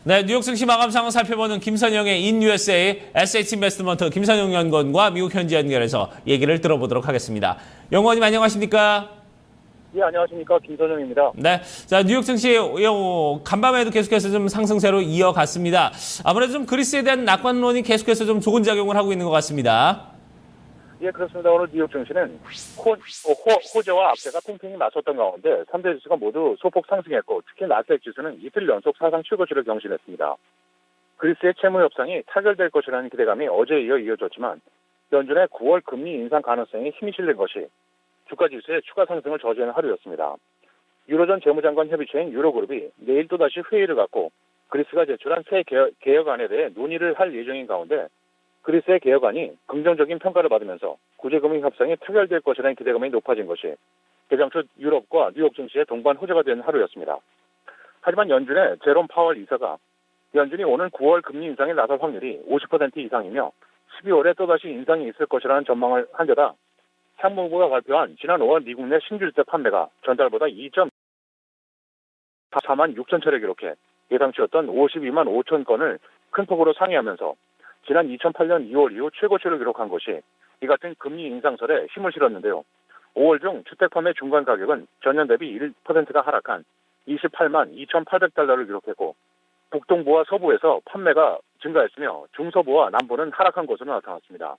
네, 뉴욕 증시 마감 상황 살펴보는 김선영의 인 USA SH 인베스트먼트 김선영 연구원과 미국 현지 연결해서 얘기를 들어보도록 하겠습니다. 연구원님 안녕하십니까? 예, 안녕하십니까. 김선영입니다. 네, 자 뉴욕 증시 간밤에도 계속해서 좀 상승세로 이어갔습니다. 아무래도 좀 그리스에 대한 낙관론이 계속해서 좀 좋은 작용을 하고 있는 것 같습니다. 예, 그렇습니다. 오늘 뉴욕 증시는 호재와 악재가 팽팽히 맞섰던 가운데 3대 지수가 모두 소폭 상승했고 특히 나스닥 지수는 이틀 연속 사상 최고치를 경신했습니다. 그리스의 채무 협상이 타결될 것이라는 기대감이 어제에 이어 이어졌지만 연준의 9월 금리 인상 가능성이 힘이 실린 것이 주가 지수의 추가 상승을 저지하는 하루였습니다. 유로존 재무장관 협의체인 유로그룹이 내일 또다시 회의를 갖고 그리스가 제출한 새 개혁안에 대해 논의를 할 예정인 가운데 그리스의 개혁안이 긍정적인 평가를 받으면서 구제금융 협상이 타결될 것이라는 기대감이 높아진 것이 개장초 유럽과 뉴욕 증시의 동반 호재가 된 하루였습니다. 하지만 연준의 제롬 파월 이사가 연준이 오는 9월 금리 인상에 나설 확률이 50% 이상이며 12월에 또다시 인상이 있을 것이라는 전망을 한 데다 상무부가 발표한 지난 5월 미국 내 신주주택 판매가 전달보다 2.4만 6천 차례 기록해 예상치였던 52만 5천 건을 큰 폭으로 상회하면서 지난 2008년 2월 이후 최고치를 기록한 것이 이 같은 금리 인상설에 힘을 실었는데요. 5월 중 주택 판매 중간 가격은 전년 대비 1%가 하락한 28만 2,800달러를 기록했고 북동부와 서부에서 판매가 증가했으며 중서부와 남부는 하락한 것으로 나타났습니다.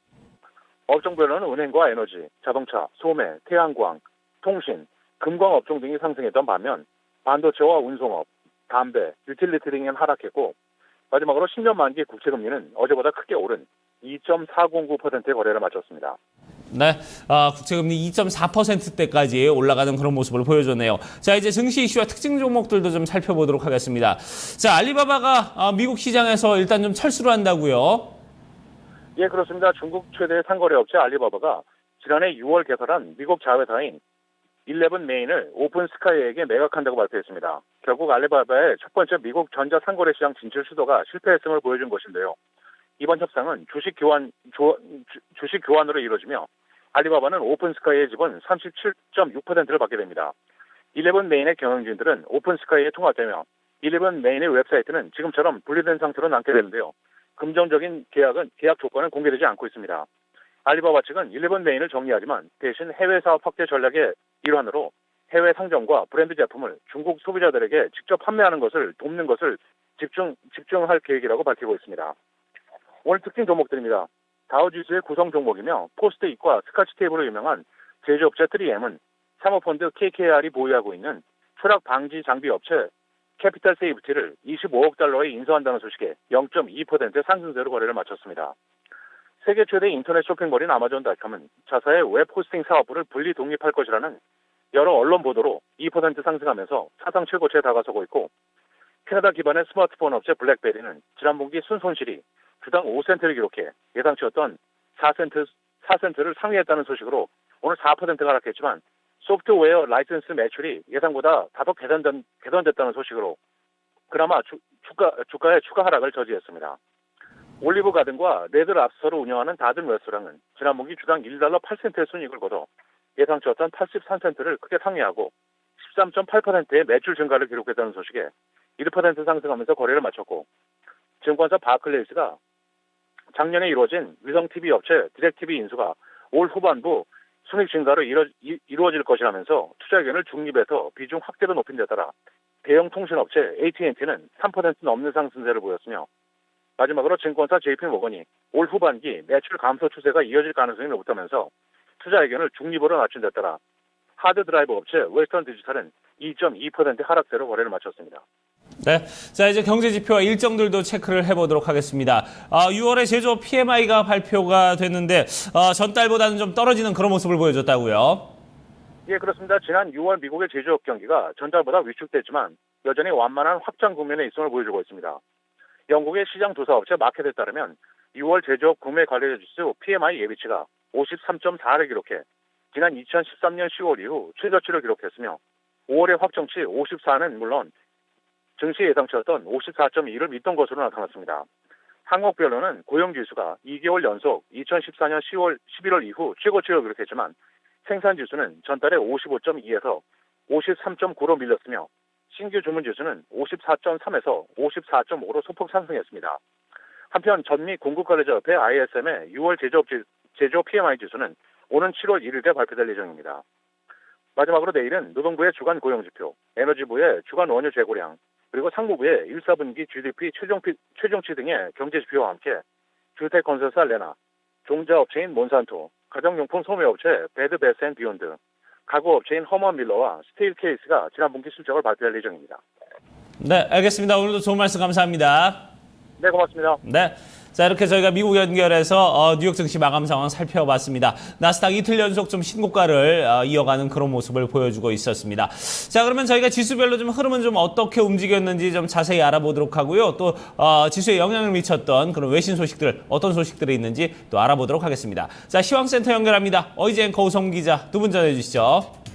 업종별로는 은행과 에너지, 자동차, 소매, 태양광, 통신, 금광 업종 등이 상승했던 반면 반도체와 운송업, 담배, 유틸리티 등은 하락했고 마지막으로 10년 만기 국채금리는 어제보다 크게 오른 2.409%의 거래를 마쳤습니다. 네, 국채금리 2.4%대까지 올라가는 그런 모습을 보여줬네요. 자, 이제 증시 이슈와 특징 종목들도 좀 살펴보도록 하겠습니다. 자, 알리바바가 미국 시장에서 일단 좀 철수를 한다고요? 예, 그렇습니다. 중국 최대 상거래 업체 알리바바가 지난해 6월 개설한 미국 자회사인 11메인을 오픈스카이에게 매각한다고 발표했습니다. 결국 알리바바의 첫 번째 미국 전자 상거래 시장 진출 시도가 실패했음을 보여준 것인데요. 이번 협상은 주식 교환으로 이루어지며 알리바바는 오픈스카이의 지분 37.6%를 받게 됩니다. 11메인의 경영진들은 오픈스카이에 통합되며 11메인의 웹사이트는 지금처럼 분리된 상태로 남게 되는데요. 긍정적인 계약 조건은 공개되지 않고 있습니다. 알리바바 측은 11메인을 정리하지만 대신 해외 사업 확대 전략의 일환으로 해외 상점과 브랜드 제품을 중국 소비자들에게 직접 판매하는 것을 돕는 것을 집중할 계획이라고 밝히고 있습니다. 오늘 특징 종목들입니다. 다우지수의 구성 종목이며 포스트잇과 스카치테이프로 유명한 제조업체 3M은 사모펀드 KKR이 보유하고 있는 추락 방지 장비 업체 캐피탈 세이프티를 25억 달러에 인수한다는 소식에 0.2% 상승세로 거래를 마쳤습니다. 세계 최대 인터넷 쇼핑몰인 아마존닷컴은 자사의 웹 호스팅 사업부를 분리 독립할 것이라는 여러 언론 보도로 2% 상승하면서 사상 최고치에 다가서고 있고 캐나다 기반의 스마트폰 업체 블랙베리는 지난 분기 순손실이 주당 5센트를 기록해 예상치였던 4센트를 상회했다는 소식으로 오늘 4%가 하락했지만 소프트웨어 라이선스 매출이 예상보다 다소 개선됐다는 소식으로 그나마 주가의 추가 하락을 저지했습니다. 올리브 가든과 레드 랍스터를 운영하는 다든 레스토랑은 지난 분기 주당 1달러 8센트의 순이익을 거둬 예상치였던 83센트를 크게 상회하고 13.8%의 매출 증가를 기록했다는 소식에 1% 상승하면서 거래를 마쳤고 증권사 바클레이스가 작년에 이루어진 위성TV 업체 디렉TV 인수가 올 후반부 순익 증가로 이루어질 것이라면서 투자 의견을 중립에서 비중 확대로 높인 데 따라 대형 통신업체 AT&T는 3% 넘는 상승세를 보였으며 마지막으로 증권사 JP모건이 올 후반기 매출 감소 추세가 이어질 가능성이 높다면서 투자 의견을 중립으로 낮춘 데 따라 하드드라이브 업체 웨스턴 디지털은 2.2% 하락세로 거래를 마쳤습니다. 네, 자 이제 경제 지표와 일정들도 체크를 해보도록 하겠습니다. 6월에 제조업 PMI가 발표가 됐는데 전달보다는 좀 떨어지는 그런 모습을 보여줬다고요? 예, 그렇습니다. 지난 6월 미국의 제조업 경기가 전달보다 위축됐지만 여전히 완만한 확장 국면에 있음을 보여주고 있습니다. 영국의 시장 조사업체 마켓에 따르면 6월 제조업 구매 관련 지수 PMI 예비치가 53.4를 기록해 지난 2013년 10월 이후 최저치를 기록했으며 5월의 확정치 54는 물론 증시 예상치였던 54.2를 밑돈 것으로 나타났습니다. 항목별로는 고용지수가 2개월 연속 2014년 11월 이후 최고치를 기록했지만 생산지수는 전달에 55.2에서 53.9로 밀렸으며 신규 주문 지수는 54.3에서 54.5로 소폭 상승했습니다. 한편 전미 공급거래자협회 ISM의 6월 제조업 PMI 지수는 오는 7월 1일에 발표될 예정입니다. 마지막으로 내일은 노동부의 주간 고용지표, 에너지부의 주간 원유 재고량, 그리고 상무부의 1, 4분기 GDP 최종치 등의 경제지표와 함께 주택건설사 레나, 종자업체인 몬산토, 가정용품 소매업체 베드베스앤비욘드, 가구업체인 허먼밀러와 스테일케이스가 지난 분기 실적을 발표할 예정입니다. 네, 알겠습니다. 오늘도 좋은 말씀 감사합니다. 네, 고맙습니다. 네. 자, 이렇게 저희가 미국 연결해서 뉴욕 증시 마감 상황 살펴봤습니다. 나스닥 이틀 연속 좀 신고가를 이어가는 그런 모습을 보여주고 있었습니다. 자, 그러면 저희가 지수별로 좀 흐름은 좀 어떻게 움직였는지 좀 자세히 알아보도록 하고요. 또 지수에 영향을 미쳤던 그런 외신 소식들, 어떤 소식들이 있는지 또 알아보도록 하겠습니다. 자, 시황센터 연결합니다. 어이제 앵커 우성 기자 두 분 전해주시죠.